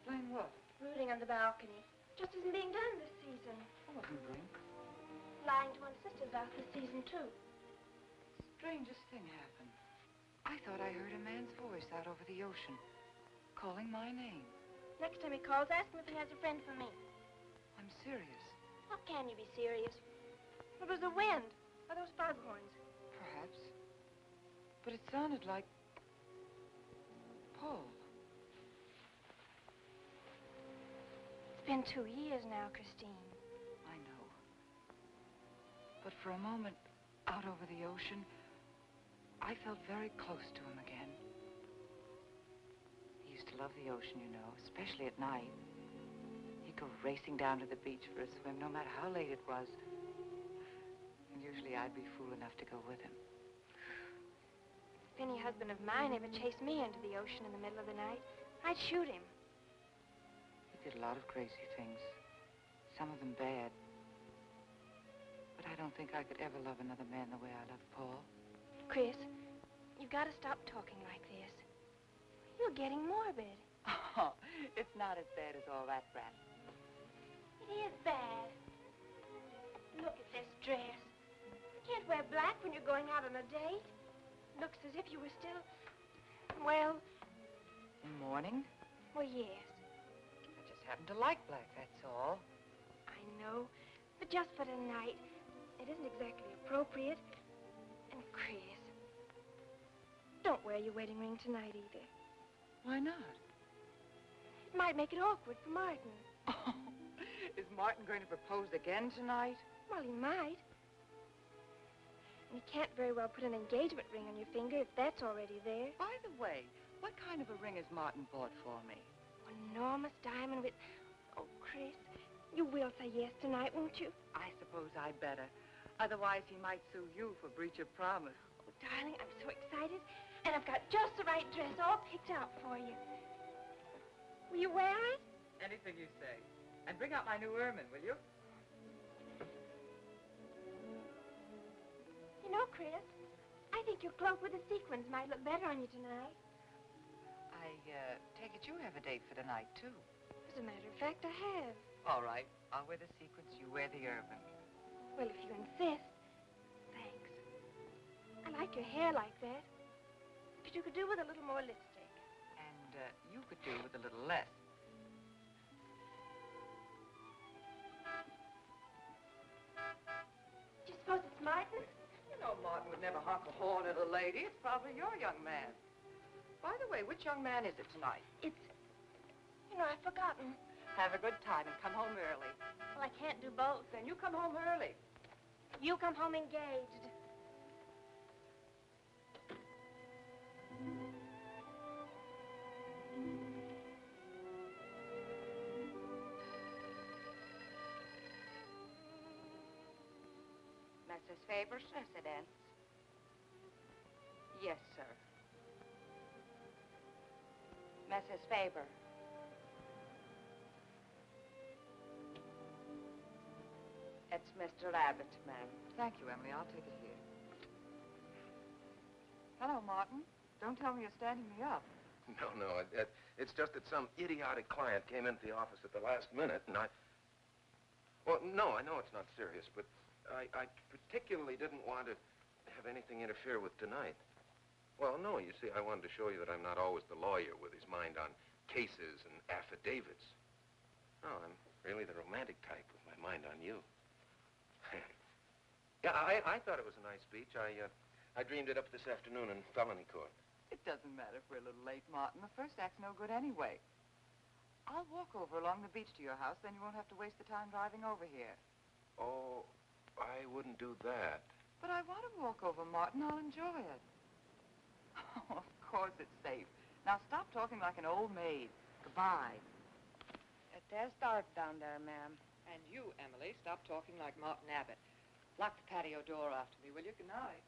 Playing what? Rooting on the balcony. Just isn't being done this season. I wasn't drink. Lying to one's sisters out this season, too. Strangest thing happened. I thought I heard a man's voice out over the ocean, calling my name. Next time he calls, ask him if he has a friend for me. I'm serious. How can you be serious? It was the wind, or those foghorns. Perhaps. But it sounded like Paul. It's been 2 years now, Christine. I know. But for a moment, out over the ocean, I felt very close to him again. He used to love the ocean, you know, especially at night. He'd go racing down to the beach for a swim, no matter how late it was. And usually I'd be fool enough to go with him. If any husband of mine ever chased me into the ocean in the middle of the night, I'd shoot him. He did a lot of crazy things, some of them bad. But I don't think I could ever love another man the way I love Paul. Chris, you've got to stop talking like this. You're getting morbid. Oh, it's not as bad as all that, Brat. It is bad. Look at this dress. You can't wear black when you're going out on a date. Looks as if you were still, well... In mourning? Well, yes. I just happen to like black, that's all. I know, but just for tonight, it isn't exactly appropriate. And Chris, don't wear your wedding ring tonight either. Why not? It might make it awkward for Martin. Oh, is Martin going to propose again tonight? Well, he might. And you can't very well put an engagement ring on your finger if that's already there. By the way, what kind of a ring has Martin bought for me? An enormous diamond with... Oh, Chris, you will say yes tonight, won't you? I suppose I'd better. Otherwise, he might sue you for breach of promise. Oh, darling, I'm so excited. And I've got just the right dress all picked out for you. Will you wear it? Anything you say. And bring out my new ermine, will you? You know, Chris, I think your cloak with the sequins might look better on you tonight. I take it you have a date for tonight, too. As a matter of fact, I have. All right. I'll wear the sequins, you wear the ermine. Well, if you insist. Thanks. I like your hair like that. But you could do with a little more lipstick. And you could do with a little less. Do you suppose it's Martin? You know Martin would never honk a horn at a lady. It's probably your young man. By the way, which young man is it tonight? It's... You know, I've forgotten. Have a good time and come home early. Well, I can't do both. Then you come home early. You come home engaged. Mrs. Faber's residence? Yes, sir. Mrs. Faber. It's Mr. Abbott, ma'am. Thank you, Emily. I'll take it here. Hello, Martin. Don't tell me you're standing me up. No. It's just that some idiotic client came into the office at the last minute, and Well, no, I know it's not serious, but I particularly didn't want to have anything interfere with tonight. Well, no, you see, I wanted to show you that I'm not always the lawyer with his mind on cases and affidavits. No, I'm really the romantic type with my mind on you. Yeah, I thought it was a nice speech. I dreamed it up this afternoon in felony court. It doesn't matter if we're a little late, Martin. The first act's no good anyway. I'll walk over along the beach to your house, then you won't have to waste the time driving over here. Oh, I wouldn't do that. But I want to walk over, Martin. I'll enjoy it. Oh, of course it's safe. Now stop talking like an old maid. Goodbye. There's dark down there, ma'am. And you, Emily, stop talking like Martin Abbott. Lock the patio door after me, will you? Good night.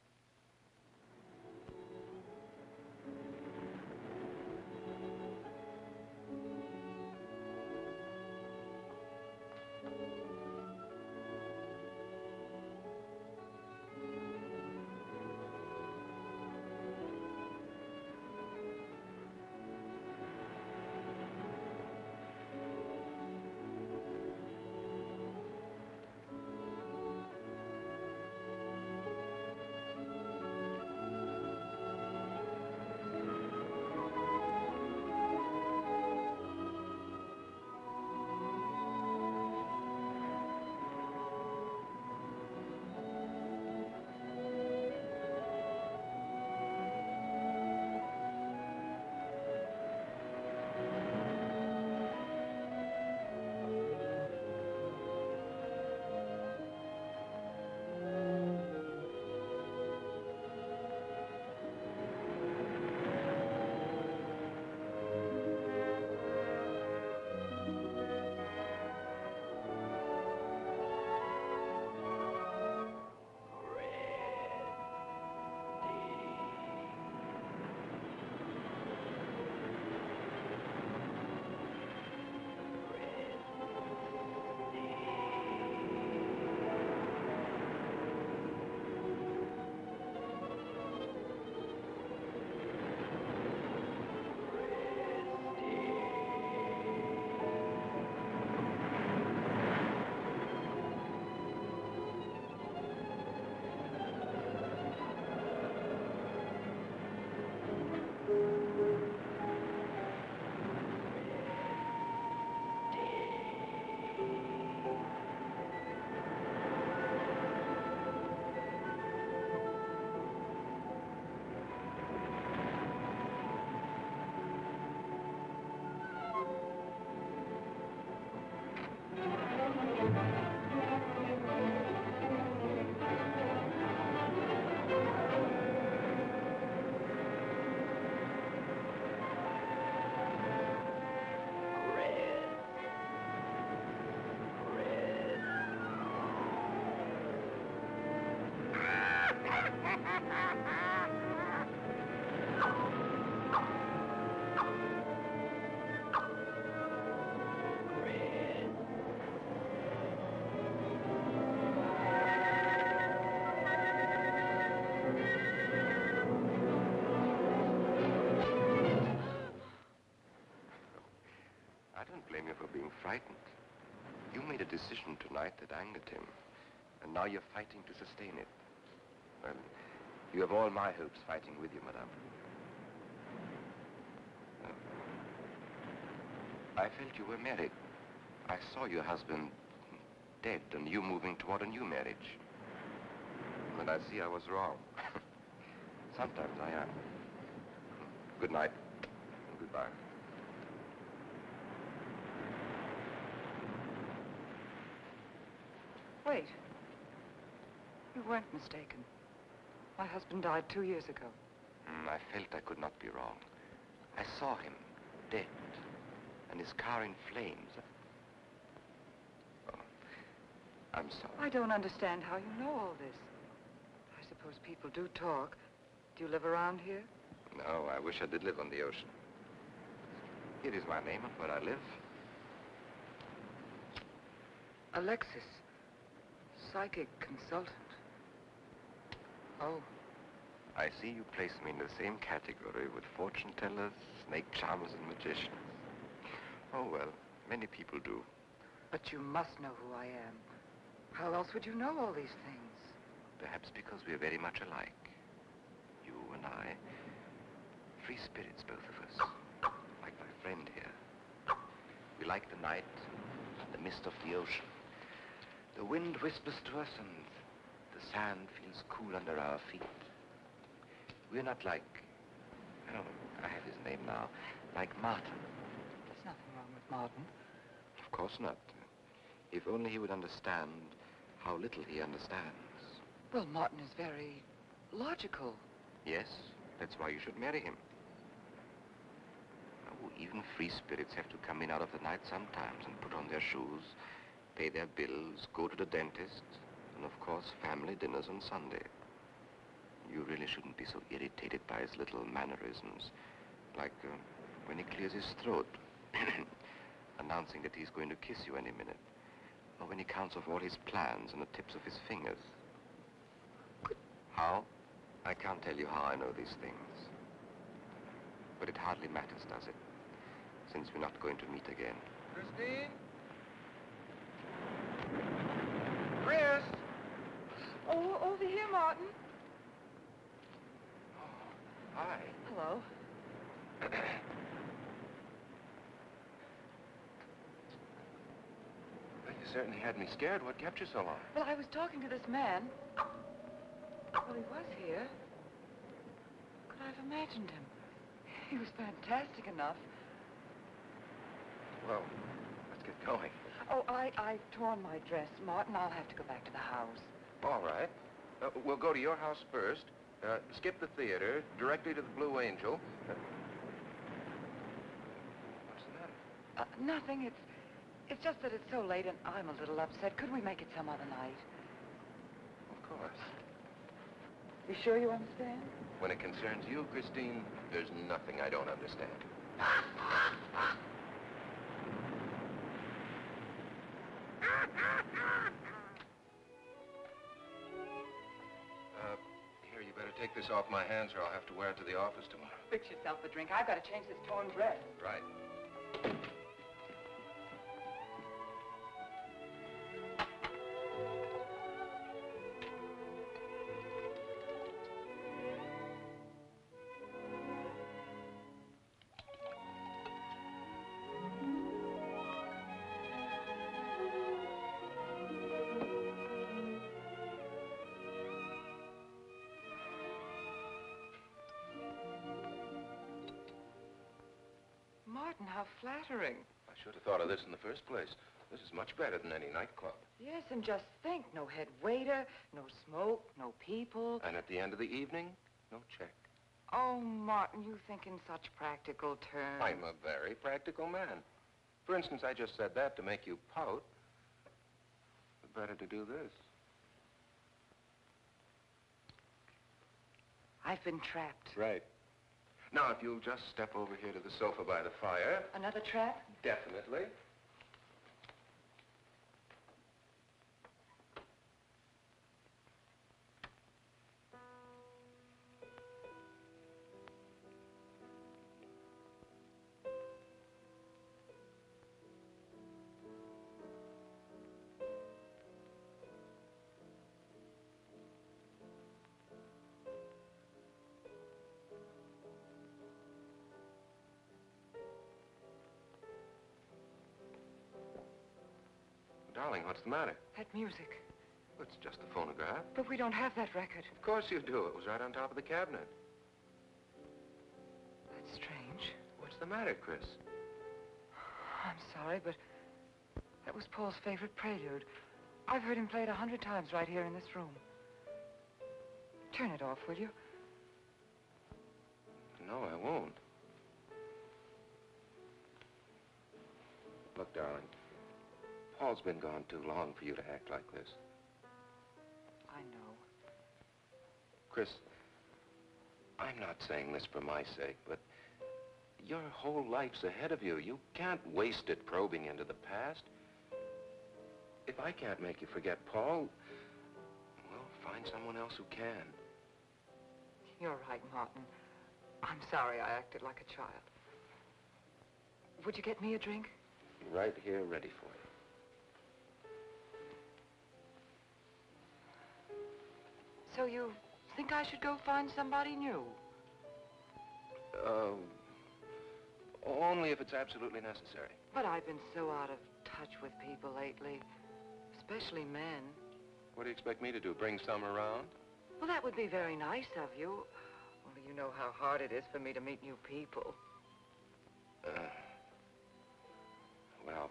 I don't blame you for being frightened. You made a decision tonight that angered him, and now you're fighting to sustain it. Well, you have all my hopes fighting with you, madame. I felt you were married. I saw your husband dead and you moving toward a new marriage. And I see I was wrong. Sometimes I am. Good night. And goodbye. Wait. You weren't mistaken. My husband died 2 years ago. I felt I could not be wrong. I saw him, dead, and his car in flames. Oh, I'm sorry. I don't understand how you know all this. I suppose people do talk. Do you live around here? No, I wish I did live on the ocean. Here is my name and where I live. Alexis. Psychic consultant. Oh. I see you place me in the same category with fortune tellers, snake charmers, and magicians. Oh, well, many people do. But you must know who I am. How else would you know all these things? Perhaps because we're very much alike. You and I. Free spirits, both of us. Like my friend here. We like the night, the mist of the ocean. The wind whispers to us and the sand feels cool under our feet. We're not like, oh, I have his name now, like Martin. There's nothing wrong with Martin. Of course not. If only he would understand how little he understands. Well, Martin is very logical. Yes, that's why you should marry him. Oh, even free spirits have to come in out of the night sometimes and put on their shoes, pay their bills, go to the dentist, and of course, family dinners on Sunday. You really shouldn't be so irritated by his little mannerisms, like when he clears his throat, announcing that he's going to kiss you any minute, or when he counts off all his plans on the tips of his fingers. How? I can't tell you how I know these things. But it hardly matters, does it? Since we're not going to meet again. Christine? Chris! Oh, over here, Martin. Hi. Hello. Well, you certainly had me scared. What kept you so long? Well, I was talking to this man. Well, he was here. Could I have imagined him? He was fantastic enough. Well, let's get going. Oh, I've torn my dress, Martin. I'll have to go back to the house. All right. We'll go to your house first, skip the theater, directly to the Blue Angel. What's the matter? Nothing. It's just that it's so late and I'm a little upset. Could we make it some other night? Of course. You sure you understand? When it concerns you, Christine, there's nothing I don't understand. Here, you better take this off my hands or I'll have to wear it to the office tomorrow. Fix yourself a drink. I've got to change this torn dress. Right. Martin, how flattering. I should have thought of this in the first place. This is much better than any nightclub. Yes, and just think, no head waiter, no smoke, no people. And at the end of the evening, no check. Oh, Martin, you think in such practical terms. I'm a very practical man. For instance, I just said that to make you pout. But better to do this. I've been trapped. Right. Now, if you'll just step over here to the sofa by the fire. Another trap? Definitely. Darling, what's the matter? That music. It's just a phonograph. But we don't have that record. Of course you do. It was right on top of the cabinet. That's strange. What's the matter, Chris? I'm sorry, but that was Paul's favorite prelude. I've heard him play it 100 times right here in this room. Turn it off, will you? No, I won't. Look, darling, Paul's been gone too long for you to act like this. I know. Chris, I'm not saying this for my sake, but your whole life's ahead of you. You can't waste it probing into the past. If I can't make you forget Paul, well, find someone else who can. You're right, Martin. I'm sorry I acted like a child. Would you get me a drink? Right here, ready for you. So you think I should go find somebody new? Only if it's absolutely necessary. But I've been so out of touch with people lately, especially men. What do you expect me to do, bring some around? Well, that would be very nice of you. Only you know how hard it is for me to meet new people. Well,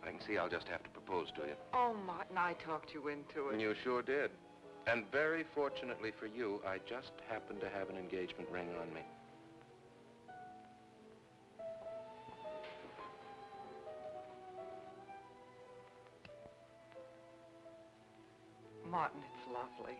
I can see I'll just have to propose to you. Oh, Martin, I talked you into it. You sure did. And very fortunately for you, I just happened to have an engagement ring on me. Martin, it's lovely.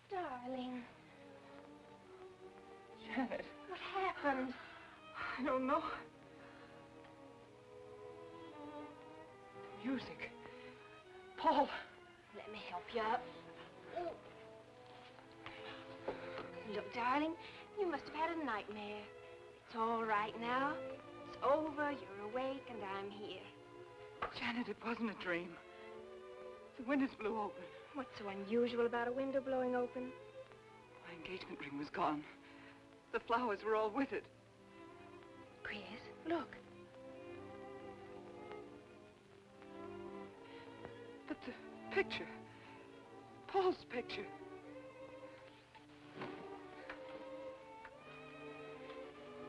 Darling, Janet, what happened? I don't know. The music. Paul. Let me help you up. Look, darling, you must have had a nightmare. It's all right now. It's over, you're awake, and I'm here. Janet, it wasn't a dream. The windows blew open. What's so unusual about a window blowing open? My engagement ring was gone. The flowers were all with it. Chris, look. But the picture. Paul's picture.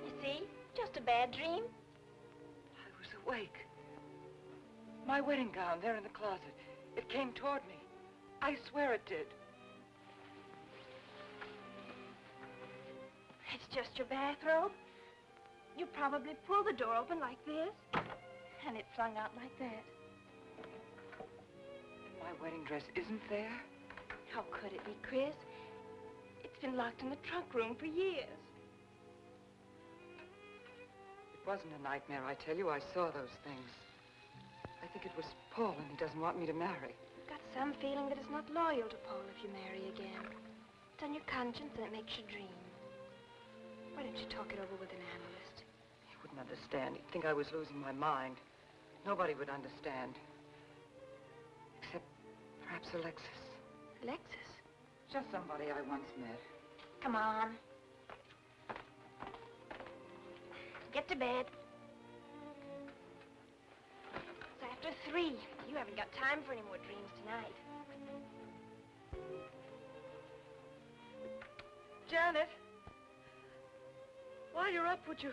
You see? Just a bad dream. I was awake. My wedding gown there in the closet. It came toward me. I swear it did. It's just your bathrobe. You probably pulled the door open like this, and it flung out like that. And my wedding dress isn't there? How could it be, Chris? It's been locked in the trunk room for years. It wasn't a nightmare, I tell you. I saw those things. I think it was Paul, and he doesn't want me to marry. I've got some feeling that it's not loyal to Paul if you marry again. It's on your conscience, and it makes you dream. Why don't you talk it over with an analyst? He wouldn't understand. He'd think I was losing my mind. Nobody would understand. Except perhaps Alexis. Alexis? Just somebody I once met. Come on. Get to bed. It's after 3. You haven't got time for any more dreams tonight. Janet, while you're up, would you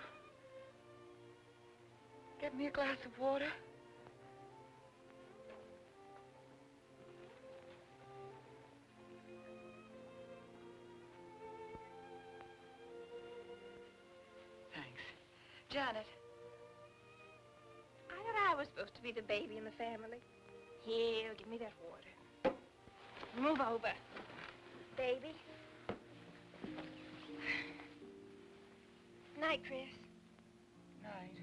get me a glass of water? Thanks. Janet. I thought I was supposed to be the baby in the family. Here, give me that water. Move over. Baby. Night, Chris. Night.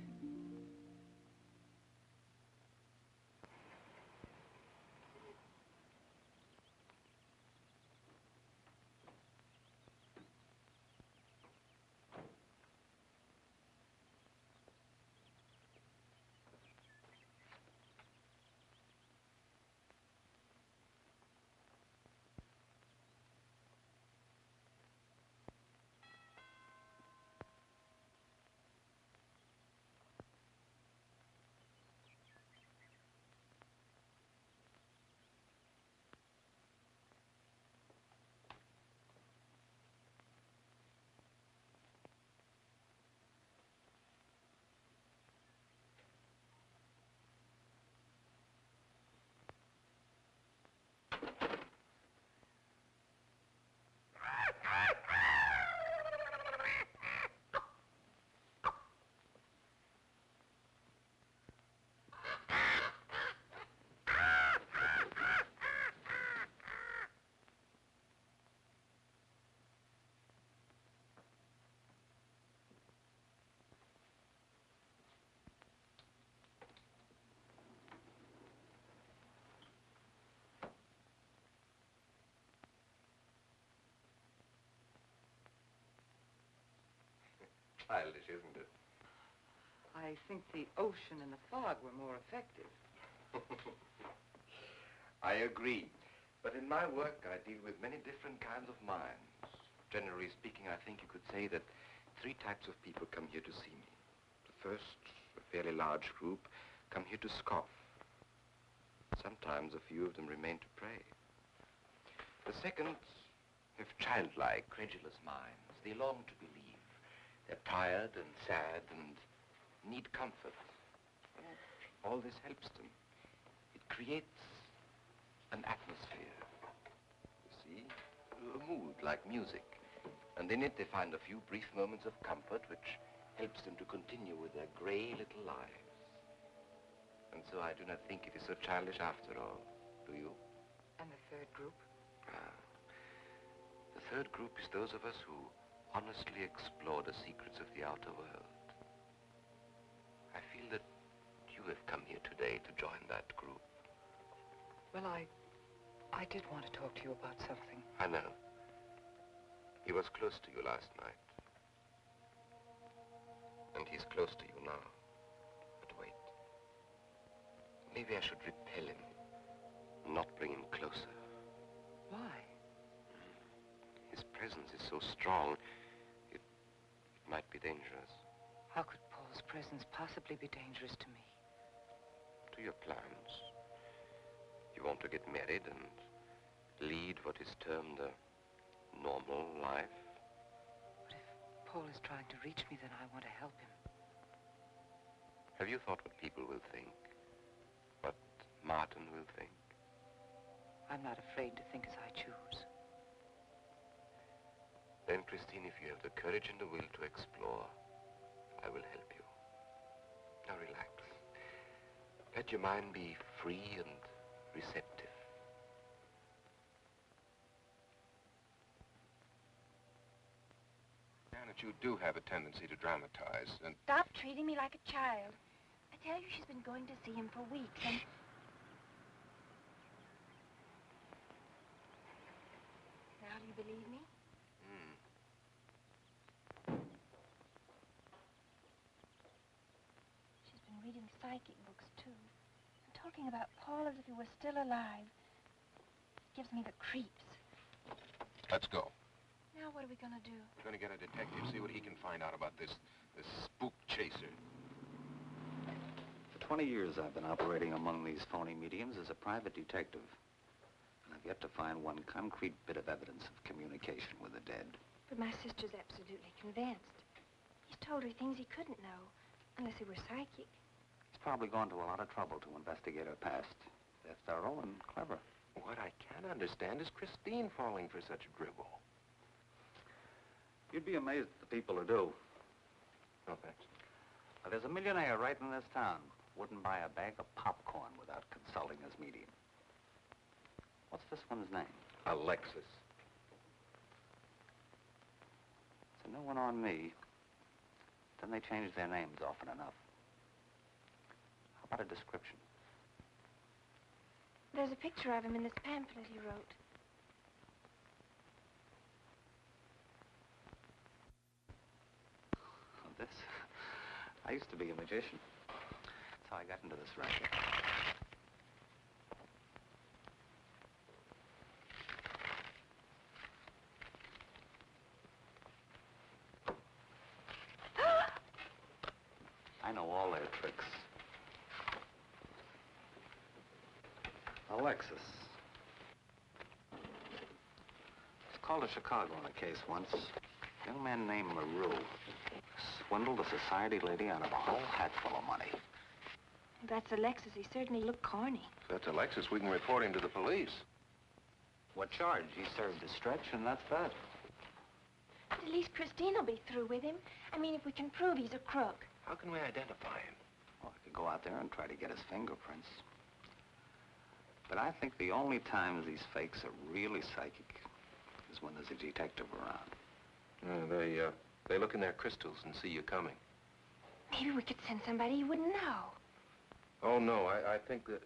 childish, isn't it? I think the ocean and the fog were more effective. I agree. But in my work, I deal with many different kinds of minds. Generally speaking, I think you could say that 3 types of people come here to see me. The first, a fairly large group, come here to scoff. Sometimes a few of them remain to pray. The second have childlike, credulous minds. They long to believe. They're tired and sad and need comfort. And all this helps them. It creates an atmosphere. You see? A mood like music. And in it they find a few brief moments of comfort which helps them to continue with their gray little lives. And so I do not think it is so childish after all. Do you? And the third group? The third group is those of us who honestly explore the secrets of the outer world. I feel that you have come here today to join that group. Well, I did want to talk to you about something. I know. He was close to you last night. And he's close to you now. But wait. Maybe I should repel him, not bring him closer. Why? His presence is so strong, it might be dangerous. How could Paul's presence possibly be dangerous to me? To your plans. You want to get married and lead what is termed a normal life. But if Paul is trying to reach me, then I want to help him. Have you thought what people will think? What Martin will think? I'm not afraid to think as I choose. Then, Christine, if you have the courage and the will to explore, I will help you. Now relax. Let your mind be free and receptive. Janet, you do have a tendency to dramatize, and... Stop treating me like a child. I tell you, she's been going to see him for weeks, and... Now, do you believe me? She's been reading psychic books, too. And talking about Paul as if he were still alive. It gives me the creeps. Let's go. Now, what are we going to do? We're going to get a detective, see what he can find out about this spook chaser. For 20 years, I've been operating among these phony mediums as a private detective. And I've yet to find one concrete bit of evidence of communication with the dead. But my sister's absolutely convinced. He's told her things he couldn't know, unless he were psychic. He's probably gone to a lot of trouble to investigate her past. They're thorough and clever. What I can't understand is Christine falling for such drivel. You'd be amazed at the people who do. No, thanks. Well, there's a millionaire right in this town. Wouldn't buy a bag of popcorn without consulting his medium. What's this one's name? Alexis. It's a new one on me. Then they change their names often enough. How about a description? There's a picture of him in this pamphlet he wrote. This? I used to be a magician. That's how I got into this racket. I know all their tricks. Alexis. It's called to Chicago on a case once. A young man named LaRue swindled a society lady out of a whole hatful of money. That's Alexis. He certainly looked corny. If that's Alexis, we can report him to the police. What charge? He served his stretch, and that's that. But at least Christine will be through with him. I mean, if we can prove he's a crook. How can we identify him? Well, I could go out there and try to get his fingerprints. But I think the only times these fakes are really psychic is when there's a detective around. They look in their crystals and see you coming. Maybe we could send somebody you wouldn't know. Oh, no, I think that...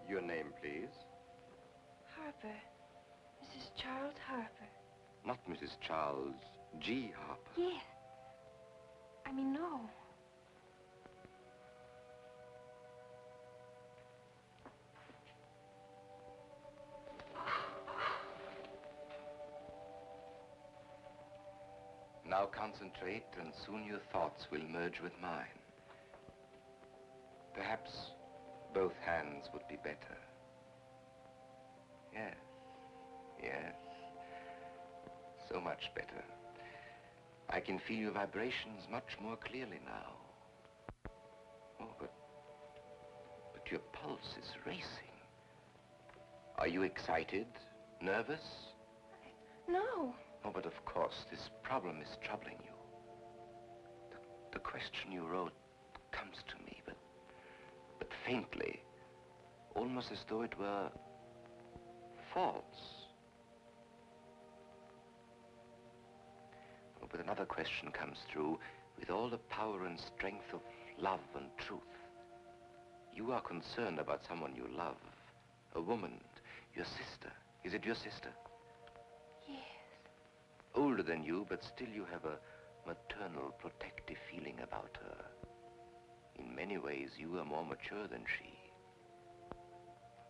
Your name, please? Harper. Mrs. Charles Harper. Not Mrs. Charles G. Harper. Yeah. I mean, no. Now concentrate, and soon your thoughts will merge with mine. Perhaps both hands would be better. Yes, yes. So much better. I can feel your vibrations much more clearly now. Oh, but your pulse is racing. Are you excited? Nervous? No. Oh, but of course, this problem is troubling you. The question you wrote comes to me, but faintly, almost as though it were false. Oh, but another question comes through with all the power and strength of love and truth. You are concerned about someone you love, a woman, your sister. Is it your sister? Yes. Older than you, but still you have a maternal, protective feeling about her. In many ways, you are more mature than she.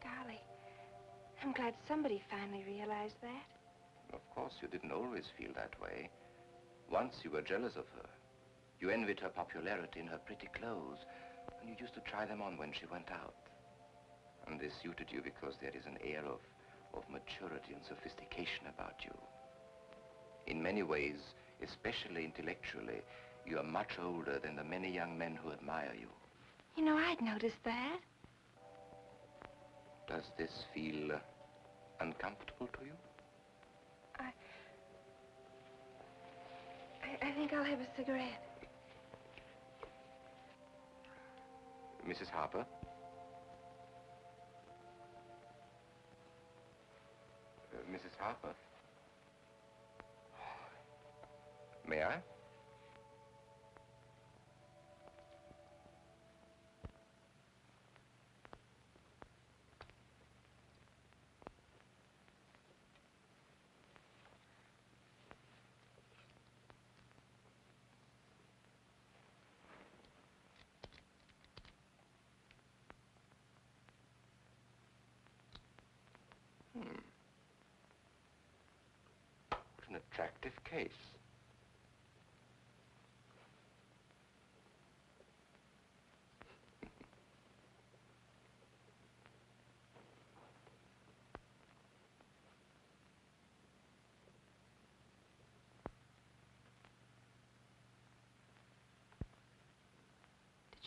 Golly, I'm glad somebody finally realized that. Of course, you didn't always feel that way. Once you were jealous of her. You envied her popularity in her pretty clothes, and you used to try them on when she went out. And they suited you because there is an air of maturity and sophistication about you. In many ways, especially intellectually, you are much older than the many young men who admire you. You know, I'd noticed that. Does this feel uncomfortable to you? I think I'll have a cigarette. Mrs. Harper? Mrs. Harper? May I? What an attractive case.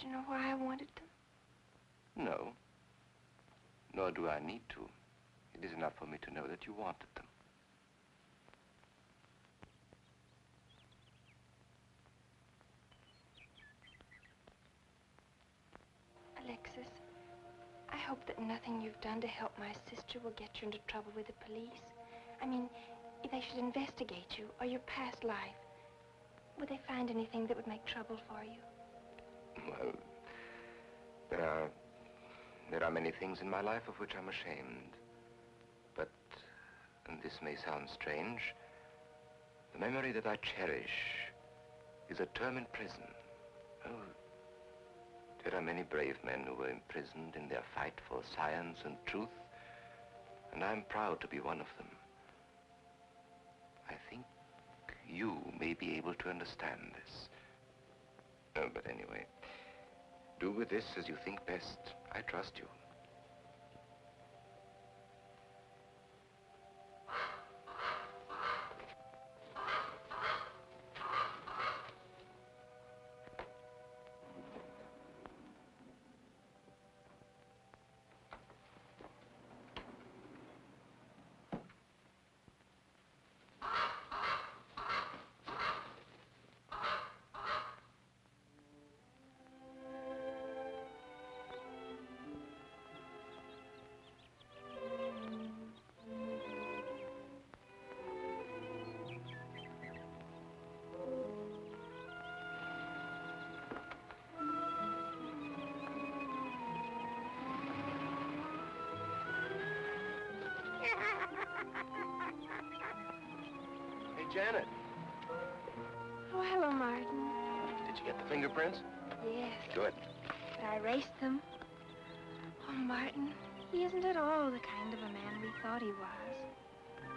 you know why I wanted them? No. Nor do I need to. It is enough for me to know that you wanted them. Alexis, I hope that nothing you've done to help my sister will get you into trouble with the police. I mean, if they should investigate you or your past life, would they find anything that would make trouble for you? Well, there are many things in my life of which I'm ashamed. But, and this may sound strange, the memory that I cherish is a term in prison. Oh, there are many brave men who were imprisoned in their fight for science and truth, and I'm proud to be one of them. I think you may be able to understand this. But anyway, do with this as you think best. I trust you. Janet, Oh, hello, Martin. did you get the fingerprints? Yes, Good. but I erased them. Oh, Martin, he isn't at all the kind of a man we thought he was.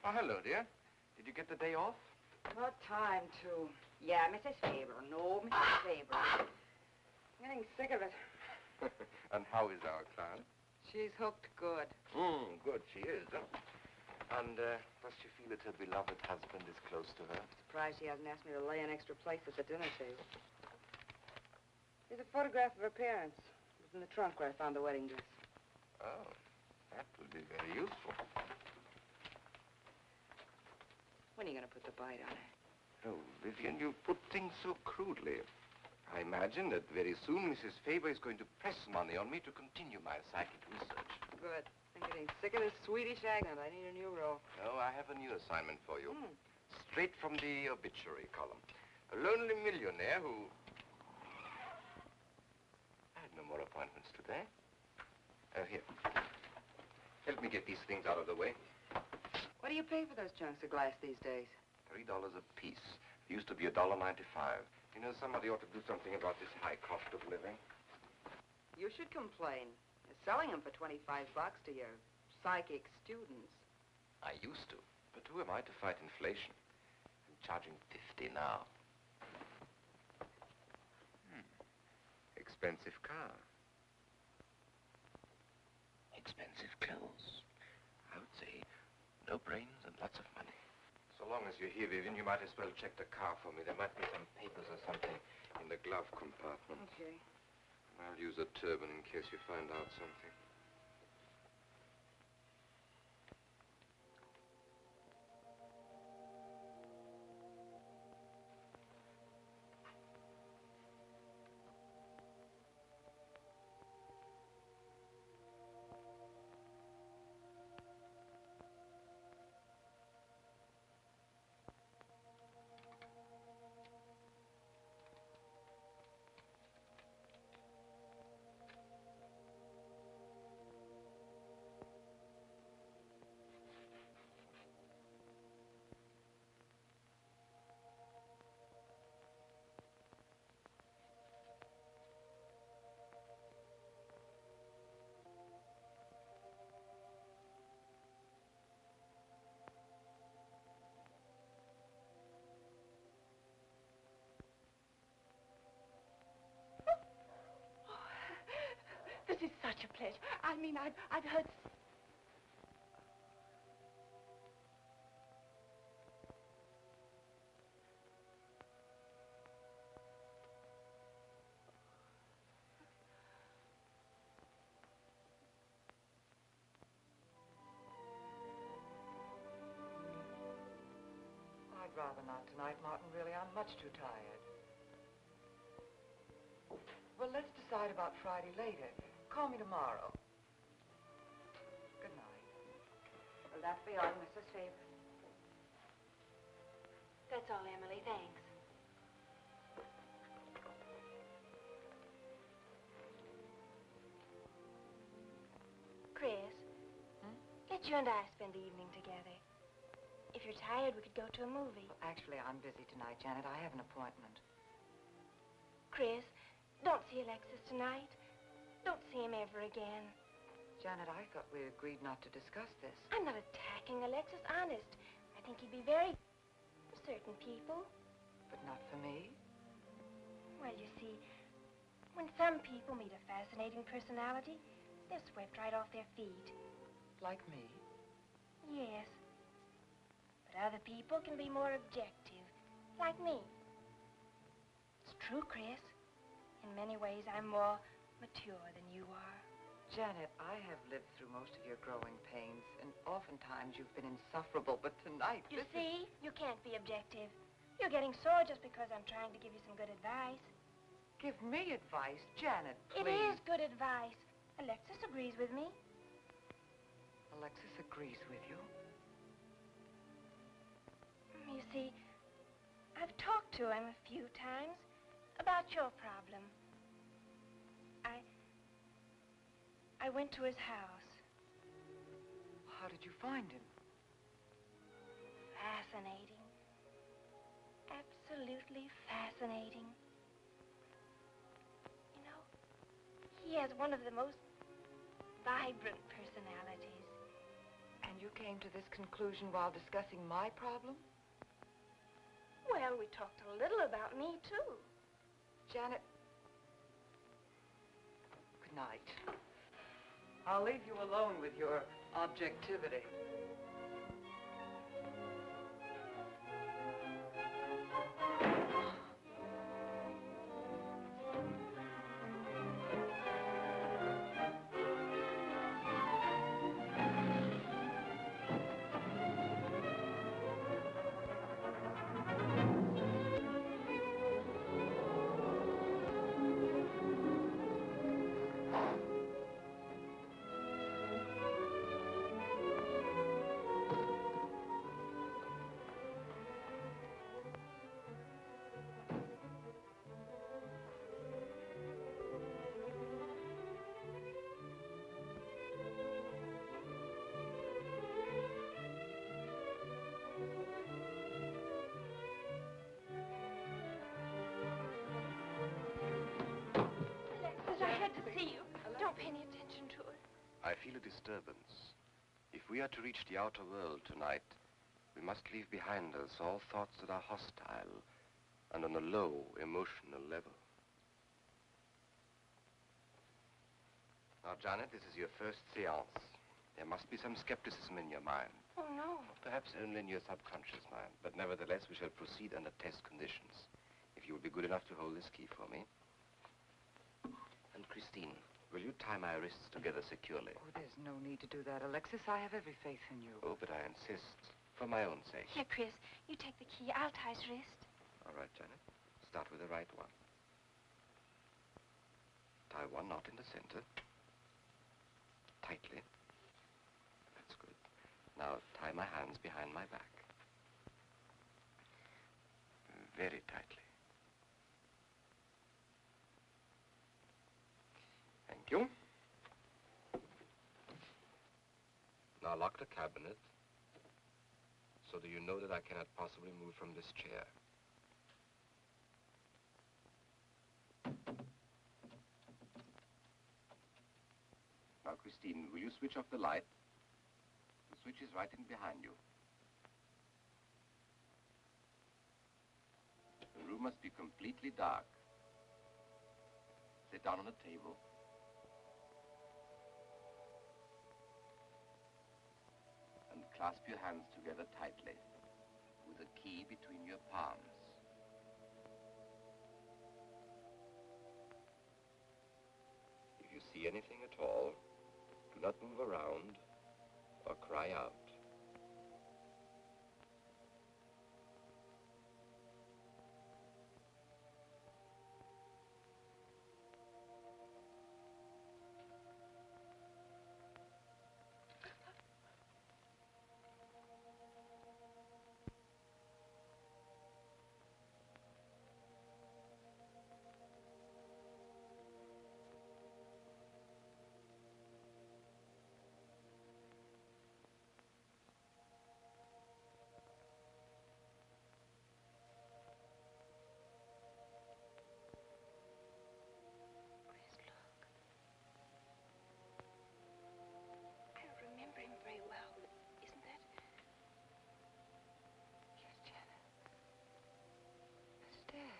Oh, hello, dear. Did you get the day off? What time to? Yeah, Mrs. Faber. No, Mrs. Faber. I'm getting sick of it. And how is our client? She's hooked good. Good, she is. Huh? And does she feel that her beloved husband is close to her? Surprised she hasn't asked me to lay an extra place at the dinner table. Here's a photograph of her parents. It was in the trunk where I found the wedding dress. Oh, that would be very useful. When are you going to put the bite on her? Oh, Vivian, you put things so crudely. I imagine that very soon Mrs. Faber is going to press money on me to continue my psychic research. Good. I'm getting sick of this Swedish accent. I need a new role. No, I have a new assignment for you. Straight from the obituary column. A lonely millionaire who... I had no more appointments today. Here. Help me get these things out of the way. What do you pay for those chunks of glass these days? $3 a piece. It used to be $1.95. You know, somebody ought to do something about this high cost of living. You should complain. They're selling them for 25 bucks to your psychic students. I used to. But who am I to fight inflation? I'm charging 50 now. Expensive car. Expensive clothes. I would say no brains and lots of money. So long as you're here, Vivian, you might as well check the car for me. There might be some papers or something in the glove compartment. Okay. I'll use a turban in case you find out something. a pleasure. I mean, I've heard... I'd rather not tonight, Martin, really. I'm much too tired. Well, let's decide about Friday later. Call me tomorrow. Good night. Will that be all, Mrs. Phoebe? That's all, Emily. Thanks. Chris, let you and I spend the evening together. If you're tired, we could go to a movie. Well, actually, I'm busy tonight, Janet. I have an appointment. Chris, don't see Alexis tonight. Don't see him ever again. Janet, I thought we agreed not to discuss this. I'm not attacking Alexis, honest. I think he'd be very... for certain people. But not for me. Well, you see, when some people meet a fascinating personality, they're swept right off their feet. Like me? Yes. But other people can be more objective, like me. It's true, Chris. In many ways, I'm more mature than you are. Janet, I have lived through most of your growing pains, and oftentimes you've been insufferable, but tonight, You see, you can't be objective. You're getting sore just because I'm trying to give you some good advice. Give me advice, Janet, please. It is good advice. Alexis agrees with me. Alexis agrees with you? You see, I've talked to him a few times about your problem. I went to his house. How did you find him? Fascinating. Absolutely fascinating. You know, he has one of the most vibrant personalities. And you came to this conclusion while discussing my problem? Well, we talked a little about me, too. Janet, good night. I'll leave you alone with your objectivity. I feel a disturbance. If we are to reach the outer world tonight, we must leave behind us all thoughts that are hostile and on a low emotional level. Now, Janet, this is your first seance. There must be some skepticism in your mind. Oh, no. Perhaps only in your subconscious mind, but nevertheless, we shall proceed under test conditions. If you will be good enough to hold this key for me. And Christine, will you tie my wrists together securely? Oh, there's no need to do that, Alexis. I have every faith in you. Oh, but I insist, for my own sake. Here, Chris, you take the key. I'll tie his wrist. All right, Janet. Start with the right one. Tie one knot in the center. Tightly. That's good. Now tie my hands behind my back. Very tightly. Thank you. Now lock the cabinet so that you know that I cannot possibly move from this chair. Now, Christine, will you switch off the light? The switch is right in behind you. The room must be completely dark. Sit down on a table. clasp your hands together tightly, with the key between your palms. If you see anything at all, do not move around or cry out. Very well, isn't that? Yes, Janet. It's dead.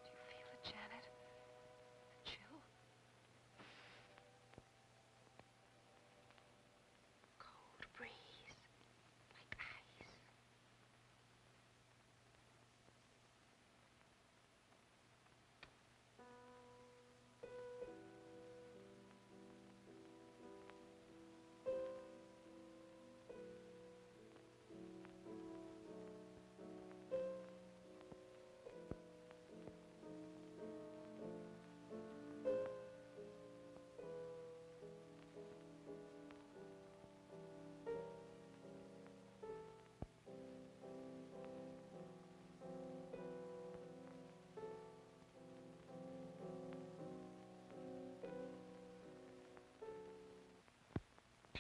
Do you feel it, Janet? The chill? Cold breeze, like ice.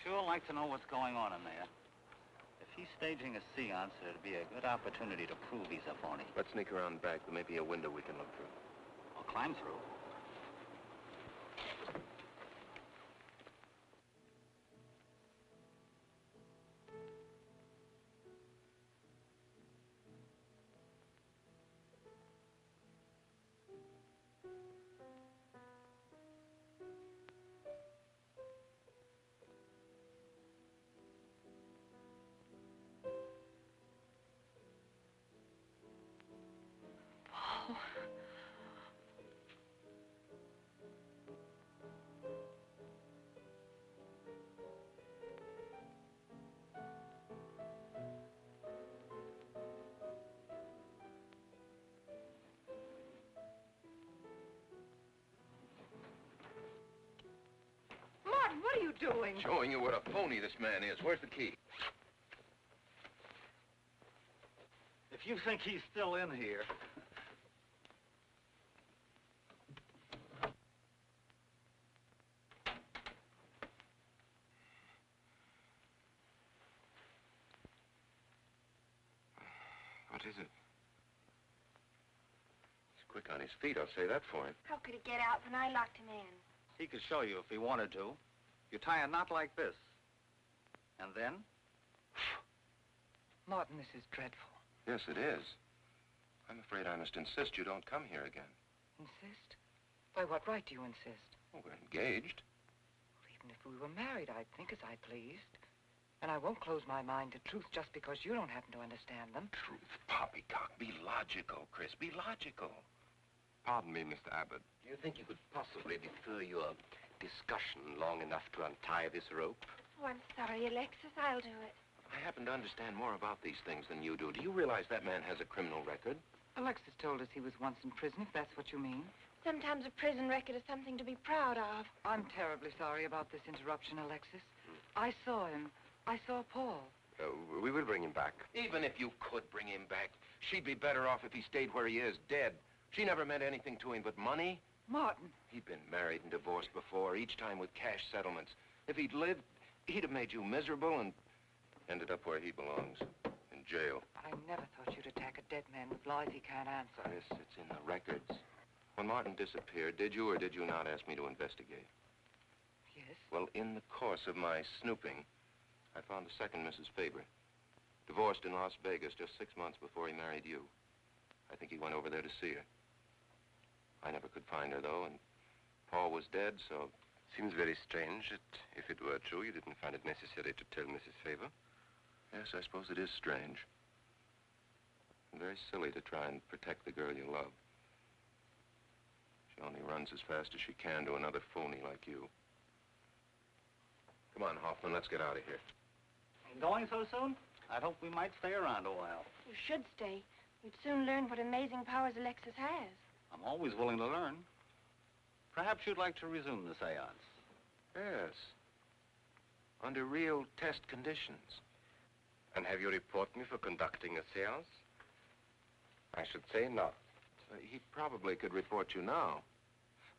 Sure like to know what's going on in there. If he's staging a seance, it'd be a good opportunity to prove he's a phony. Let's sneak around back. There may be a window we can look through. Or climb through. Martin, what are you doing? Showing you what a phony this man is. Where's the key? If you think he's still in here... What is it? He's quick on his feet, I'll say that for him. How could he get out when I locked him in? He could show you if he wanted to. You tie a knot like this. And then? Martin, this is dreadful. Yes, it is. I'm afraid I must insist you don't come here again. Insist? By what right do you insist? Well, we're engaged. Well, even if we were married, I'd think as I pleased. And I won't close my mind to truth just because you don't happen to understand them. Truth, poppycock. Be logical, Chris. Be logical. Pardon me, Mr. Abbott. Do you think you could possibly defer your discussion long enough to untie this rope? Oh, I'm sorry, Alexis. I'll do it. I happen to understand more about these things than you do. Do you realize that man has a criminal record? Alexis told us he was once in prison, if that's what you mean. Sometimes a prison record is something to be proud of. I'm terribly sorry about this interruption, Alexis. I saw him. I saw Paul. We will bring him back. Even if you could bring him back, she'd be better off if he stayed where he is, dead. She never meant anything to him but money. Martin. He'd been married and divorced before, each time with cash settlements. If he'd lived, he'd have made you miserable and ended up where he belongs, in jail. I never thought you'd attack a dead man with lies he can't answer. Yes, it's in the records. When Martin disappeared, did you or did you not ask me to investigate? Yes? Well, in the course of my snooping, I found the second Mrs. Faber. Divorced in Las Vegas just 6 months before he married you. I think he went over there to see her. I never could find her, though, and Paul was dead, so... Seems very strange that if it were true, you didn't find it necessary to tell Mrs. Faber. Yes, I suppose it is strange. And very silly to try and protect the girl you love. She only runs as fast as she can to another phony like you. Come on, Hoffman, let's get out of here. Going so soon? I'd hope we might stay around a while. You should stay. You'd soon learn what amazing powers Alexis has. I'm always willing to learn. Perhaps you'd like to resume the seance. Yes. Under real test conditions. And have you report me for conducting a seance? I should say not. He probably could report you now.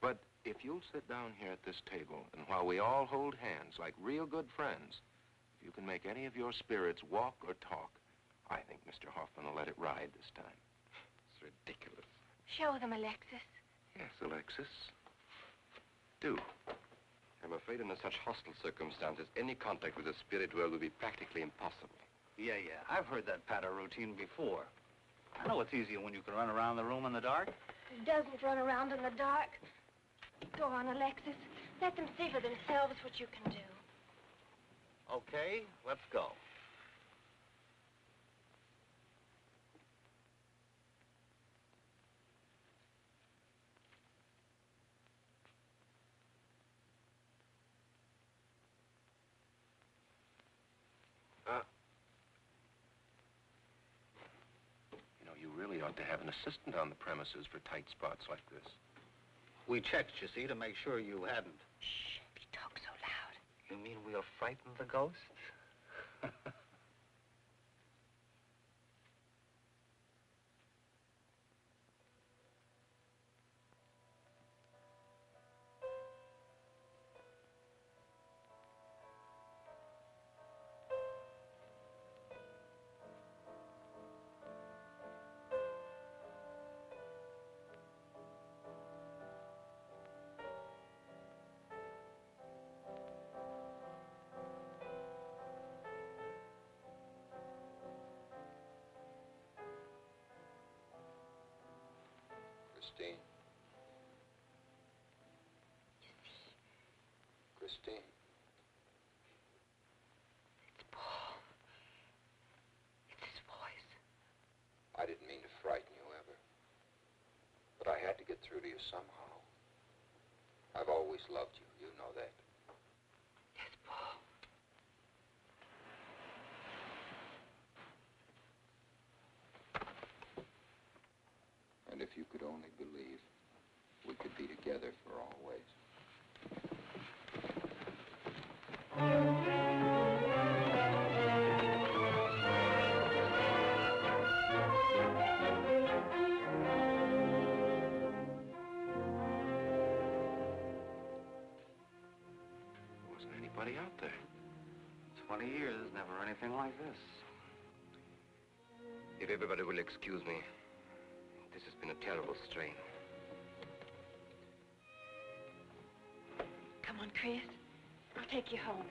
But if you'll sit down here at this table, and while we all hold hands like real good friends, if you can make any of your spirits walk or talk, I think Mr. Hoffman will let it ride this time. It's ridiculous. Show them, Alexis. Yes, Alexis. Do. I'm afraid under such hostile circumstances, any contact with the spirit world would be practically impossible. Yeah. I've heard that patter routine before. I know it's easier when you can run around the room in the dark. Who doesn't run around in the dark? Go on, Alexis. Let them see for themselves what you can do. Okay, let's go. You really ought to have an assistant on the premises for tight spots like this. We checked, you see, to make sure you hadn't. Shh, you talk so loud. You mean we'll frighten the ghosts? Christine. Christine. It's Paul. It's his voice. I didn't mean to frighten you ever. But I had to get through to you somehow. I've always loved you. You know that. Yes, Paul. And if you could only believe, we could be together for always. There wasn't anybody out there. 20 years, never anything like this. If everybody will excuse me, this has been a terrible strain. Come on, Chris. I'll take you home.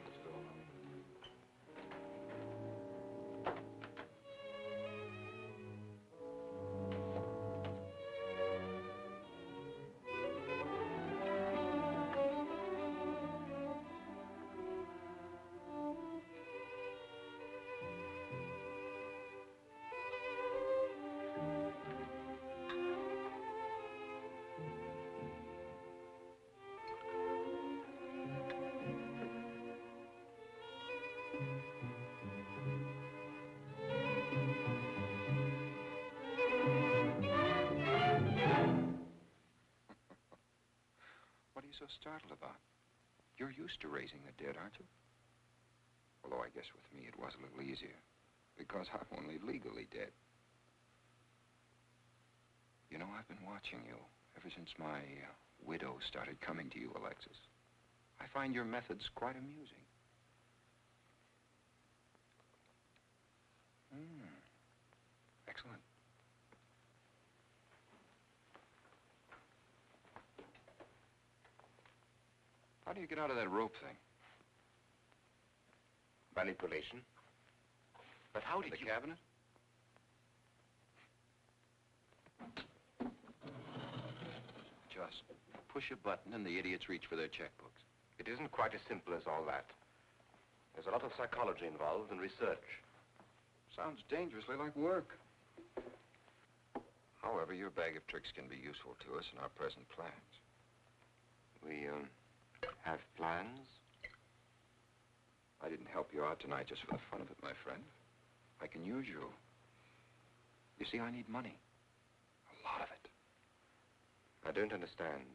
What are you so startled about? You're used to raising the dead, aren't you? Although I guess with me it was a little easier, because I'm only legally dead. You know, I've been watching you ever since my widow started coming to you, Alexis. I find your methods quite amusing. Excellent. How do you get out of that rope thing? Manipulation. But how did The you... cabinet? Just push a button and the idiots reach for their checkbooks. It isn't quite as simple as all that. There's a lot of psychology involved and research. Sounds dangerously like work. However, your bag of tricks can be useful to us in our present plans. We, have plans? I didn't help you out tonight just for the fun of it, my friend. I can use you. You see, I need money. A lot of it. I don't understand.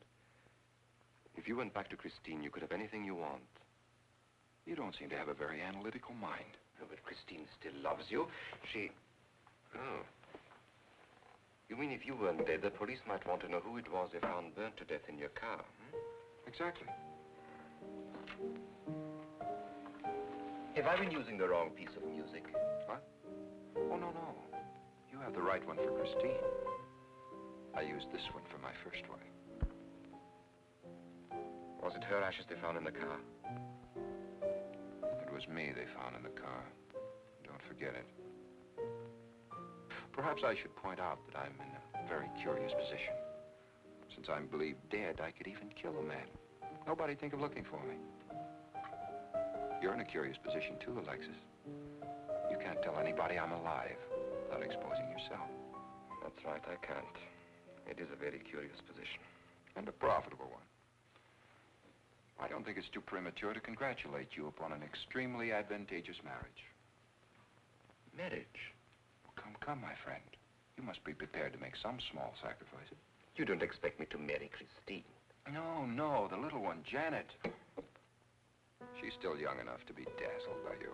If you went back to Christine, you could have anything you want. You don't seem to have a very analytical mind. No, but Christine still loves you. She... Oh. You mean if you weren't dead, the police might want to know who it was they found burnt to death in your car, hmm? Exactly. Have I been using the wrong piece of music? What? Oh, no. You have the right one for Christine. I used this one for my first wife. Was it her ashes they found in the car? It was me they found in the car. Don't forget it. Perhaps I should point out that I'm in a very curious position. Since I'm believed dead, I could even kill a man. Nobody'd think of looking for me. You're in a curious position too, Alexis. You can't tell anybody I'm alive without exposing yourself. That's right, I can't. It is a very curious position. And a profitable one. I don't think it's too premature to congratulate you upon an extremely advantageous marriage. Marriage? Come, my friend. You must be prepared to make some small sacrifices. You don't expect me to marry Christine. No, the little one, Janet. She's still young enough to be dazzled by you.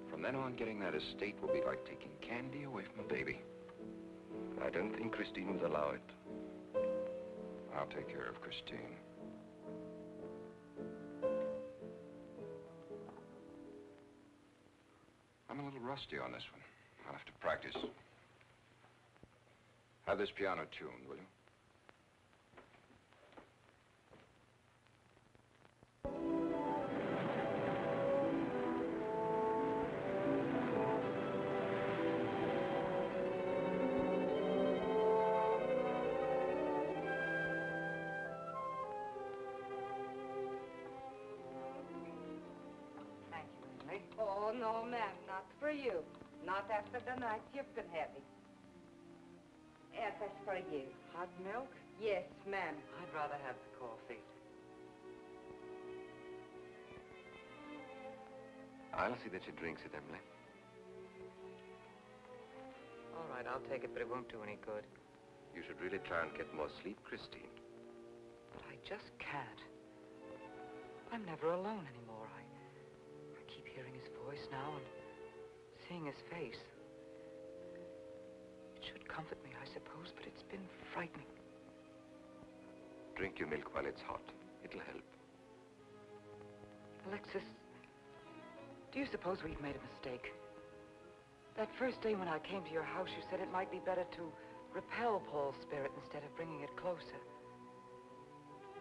From then on, getting that estate will be like taking candy away from a baby. I don't think Christine would allow it. I'll take care of Christine. I'm a little rusty on this one. I'll have to practice. Have this piano tuned, will you? Thank you, Emily. Oh, no, ma'am, not for you. Not after the night you've been having. Yes, that's for you. Hot milk? Yes, ma'am. I'd rather have the coffee. I'll see that she drinks it, Emily. All right, I'll take it, but it won't do any good. You should really try and get more sleep, Christine. But I just can't. I'm never alone anymore. I keep hearing his voice now and seeing his face. It should comfort me, I suppose, but it's been frightening. Drink your milk while it's hot. It'll help. Alexis, do you suppose we've made a mistake? That first day when I came to your house, you said it might be better to repel Paul's spirit instead of bringing it closer.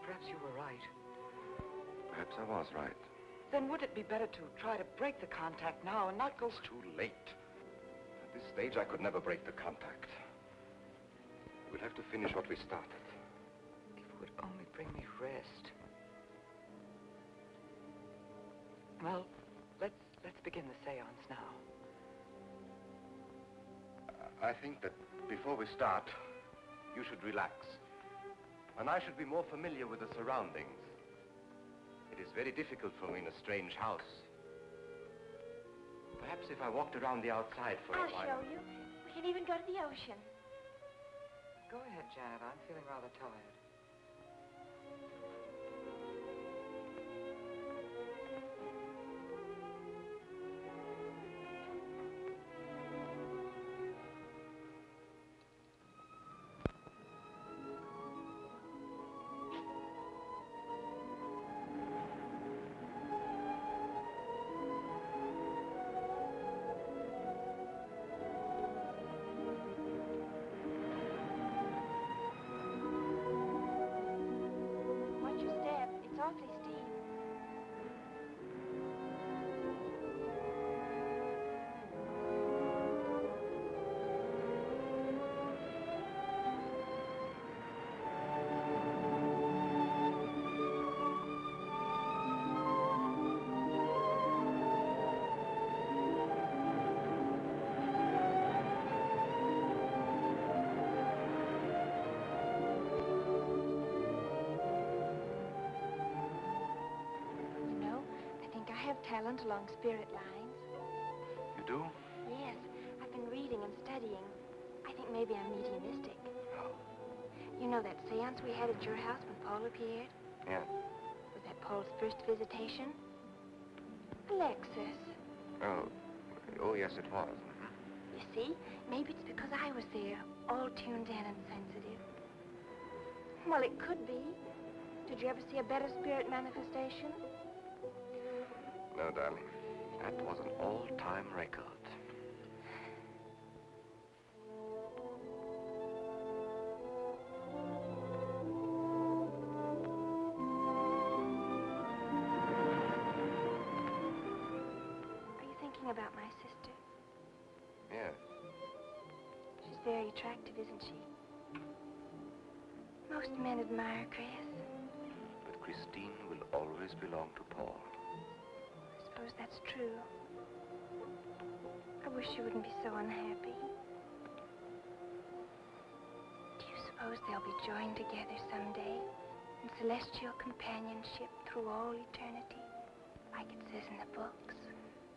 Perhaps you were right. Perhaps I was right. Then would it be better to try to break the contact now and not go... It's too late. At this stage, I could never break the contact. We'll have to finish what we started. If it would only bring me rest. Well, let's begin the seance now. I think that before we start, you should relax. And I should be more familiar with the surroundings. It is very difficult for me in a strange house. Perhaps if I walked around the outside for a while... I'll show you. We can even go to the ocean. Go ahead, Janet. I'm feeling rather tired. have talent along spirit lines. You do? Yes, I've been reading and studying. I think maybe I'm mediumistic. Oh. You know that seance we had at your house when Paul appeared? Yeah. Was that Paul's first visitation? Alexis. Oh, yes, it was. Mm-hmm. You see, maybe it's because I was there, all tuned in and sensitive. Well, it could be. Did you ever see a better spirit manifestation? No, darling. That was an all-time record. Are you thinking about my sister? Yes. She's very attractive, isn't she? Most men admire Chris. But Christine will always belong to Paul. I suppose that's true. I wish she wouldn't be so unhappy. Do you suppose they'll be joined together someday in celestial companionship through all eternity, like it says in the books?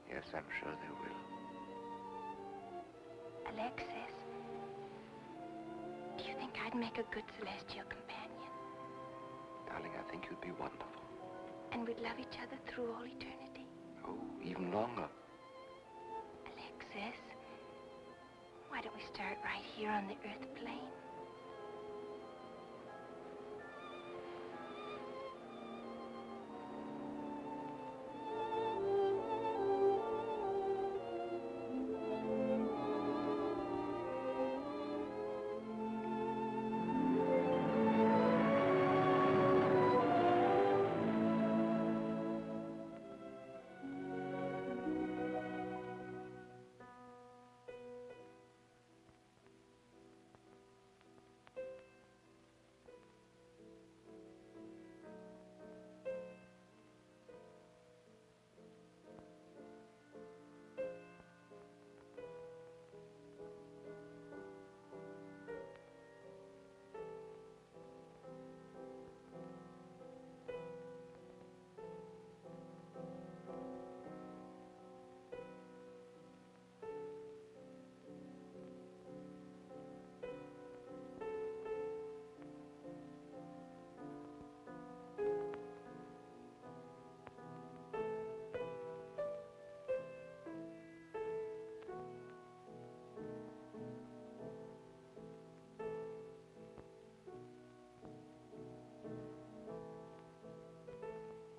Yes, I'm sure they will. Alexis, do you think I'd make a good celestial companion? Darling, I think you'd be wonderful. And we'd love each other through all eternity? Oh, even longer. Alexis, why don't we start right here on the Earth plane?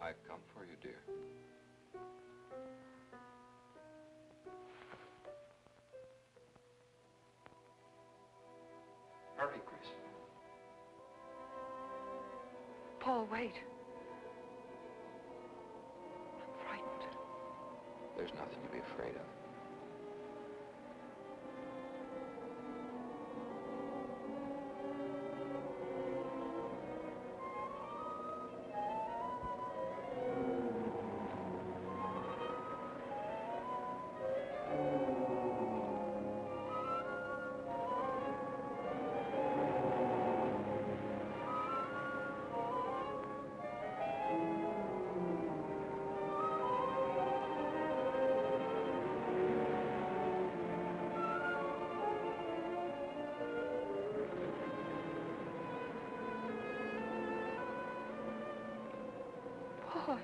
I've come for you, dear. Hurry, Chris. Paul, wait. I'm frightened. There's nothing to be afraid of. Paul,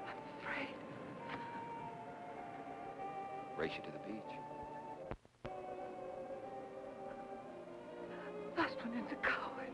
I'm afraid. Race you to the beach. Last one is a coward.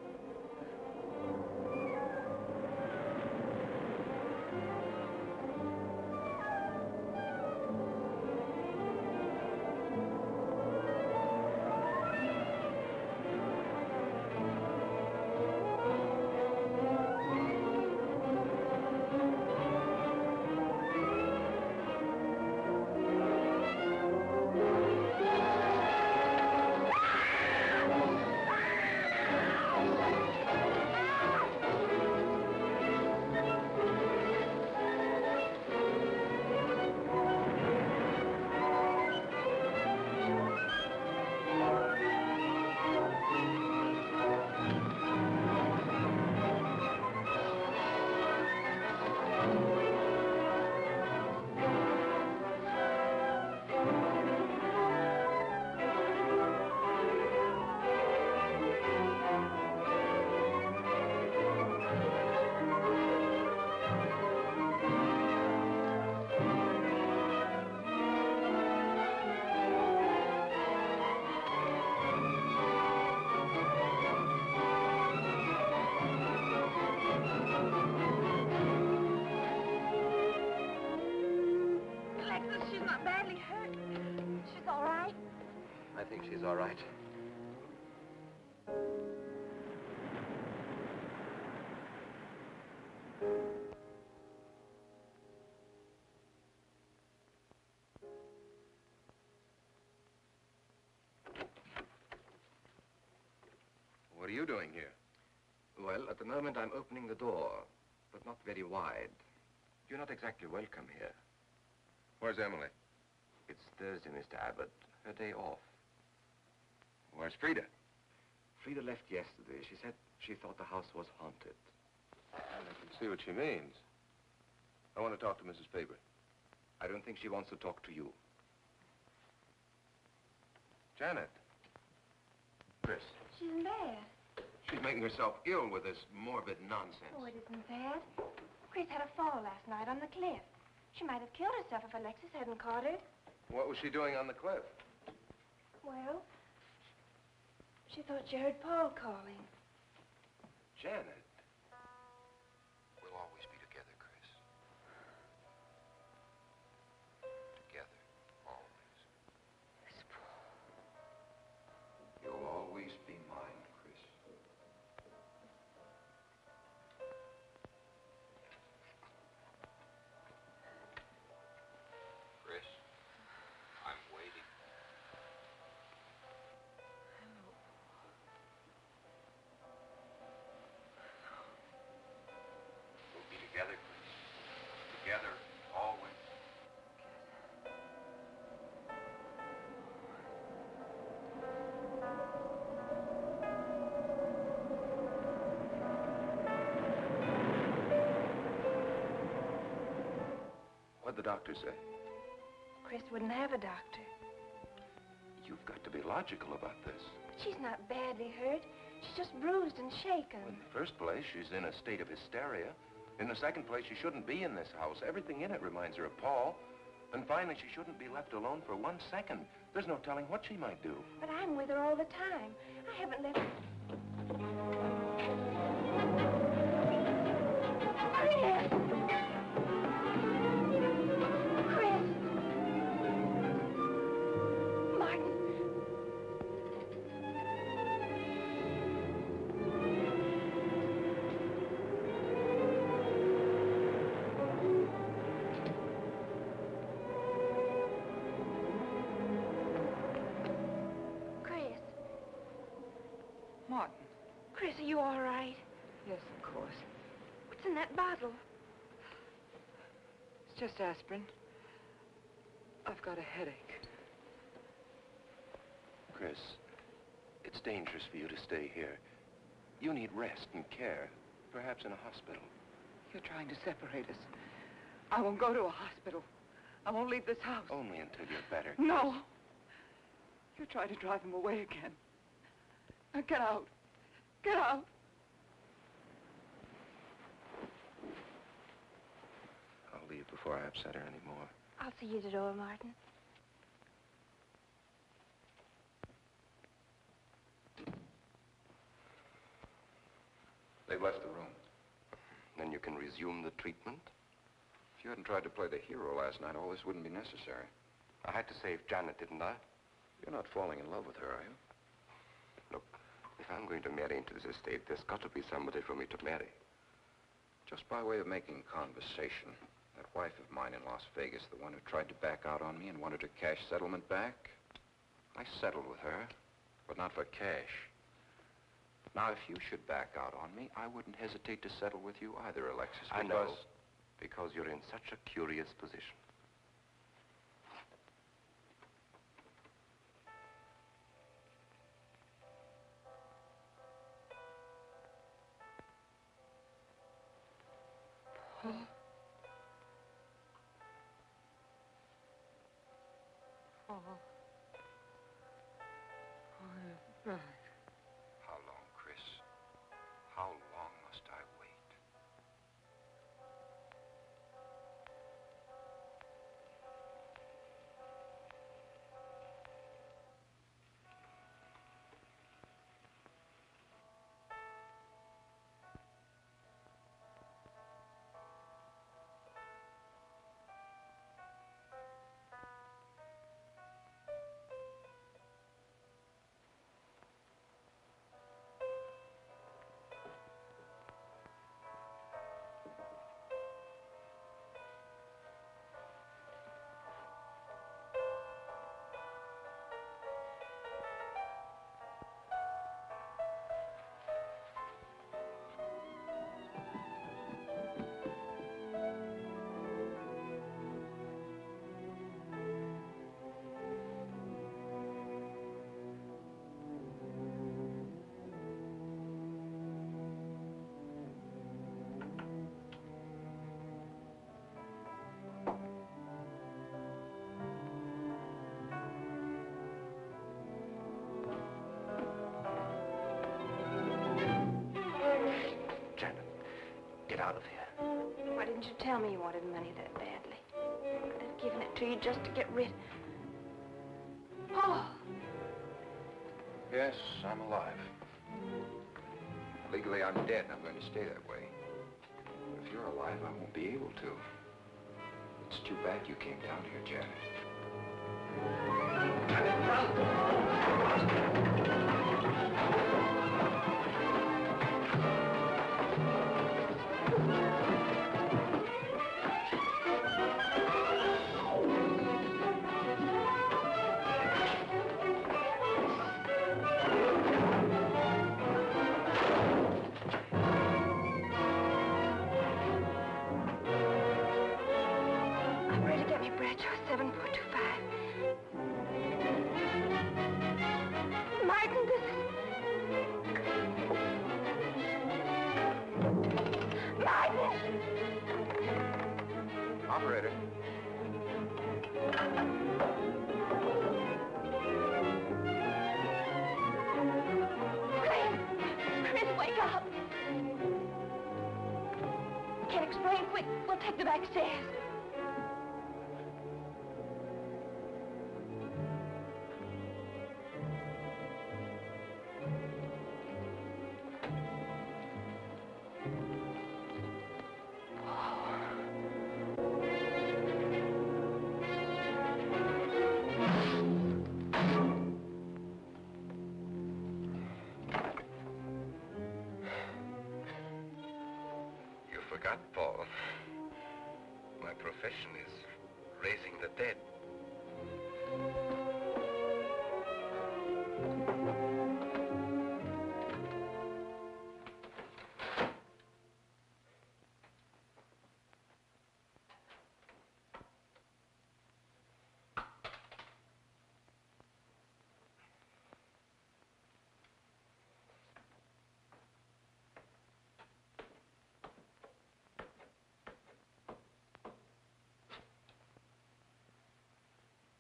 But she's not badly hurt. She's all right. I think she's all right. What are you doing here? Well, at the moment I'm opening the door, but not very wide. You're not exactly welcome here. Where's Emily? It's Thursday, Mr. Abbott. Her day off. Where's Frida? Frida left yesterday. She said she thought the house was haunted. I can see what she means. I want to talk to Mrs. Faber. I don't think she wants to talk to you. Janet. Chris. She's in bed. She's making herself ill with this morbid nonsense. Oh, it isn't bad. Chris had a fall last night on the cliff. She might have killed herself if Alexis hadn't caught her. What was she doing on the cliff? Well, she thought she heard Paul calling. Janet. We'll always be together, Chris. Together, always. It's Paul. You'll always be mine, Chris. Chris, I'm waiting. We'll be together, Chris. Together, always. What'd the doctor say? Chris wouldn't have a doctor. You've got to be logical about this. But she's not badly hurt. She's just bruised and shaken. In the first place, she's in a state of hysteria. In the second place, she shouldn't be in this house. Everything in it reminds her of Paul. And finally, she shouldn't be left alone for 1 second. There's no telling what she might do. But I'm with her all the time. I haven't left her. Chris! Chris! Martin! Chris! Martin. Chris, are you all right? Yes, of course. What's in that bottle? It's just aspirin. I've got a headache. Chris, it's dangerous for you to stay here. You need rest and care, perhaps in a hospital. You're trying to separate us. I won't go to a hospital. I won't leave this house. Only until you're better. No. You're trying to drive him away again. Now get out. Get out. I'll leave before I upset her anymore. I'll see you at the door, Martin. They've left the room. Then you can resume the treatment. If you hadn't tried to play the hero last night, all this wouldn't be necessary. I had to save Janet, didn't I? You're not falling in love with her, are you? Look, if I'm going to marry into this estate, there's got to be somebody for me to marry. Just by way of making conversation, that wife of mine in Las Vegas, the one who tried to back out on me and wanted her cash settlement back, I settled with her, but not for cash. Now, if you should back out on me, I wouldn't hesitate to settle with you either, Alexis, I know, because you're in such a curious position. Right. How long, Chris? How long must I wait? did you tell me you wanted money that badly? I'd have given it to you just to get rid... Paul! Yes, I'm alive. Legally, I'm dead, and I'm going to stay that way. But if you're alive, I won't be able to. It's too bad you came down here, Janet. Operator. Chris, wake up! Can't explain. Quick, we'll take the back stairs. Forgot, Paul. My profession is raising the dead.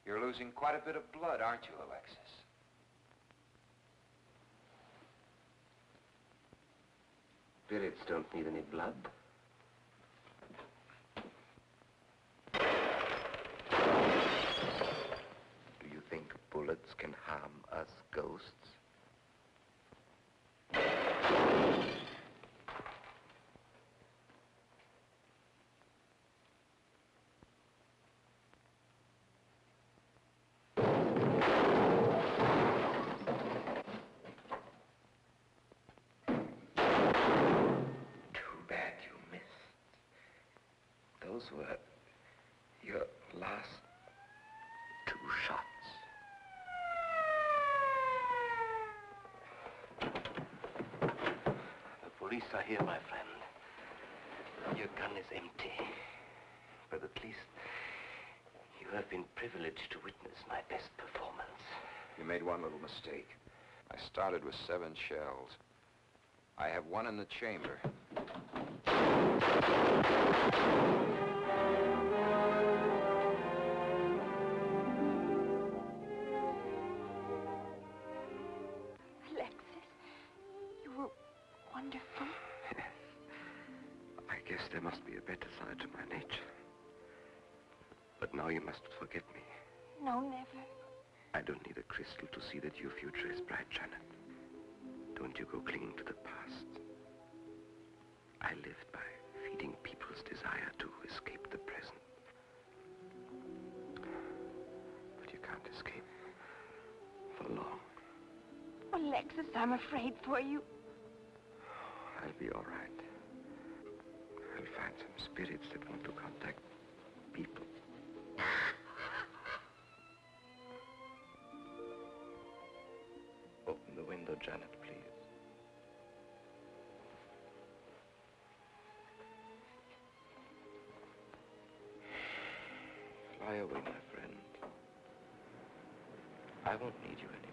You're losing quite a bit of blood, aren't you, Alexis? Spirits don't need any blood. Do you think bullets can harm us ghosts? Those were your last 2 shots. The police are here, my friend. Your gun is empty. But at least you have been privileged to witness my best performance. You made one little mistake. I started with 7 shells. I have 1 in the chamber. Alexis, you were wonderful. Yes. I guess there must be a better side to my nature. But now you must forget me. No, never. I don't need a crystal to see that your future is bright, Janet. Don't you go clinging to the past. I lived by feeding people's desire to escape the present. But you can't escape for long. Alexis, I'm afraid for you. I'll be all right. I'll find some spirits that want to contact people. Open the window, Janet, please. Fly away, my friend. I won't need you anymore.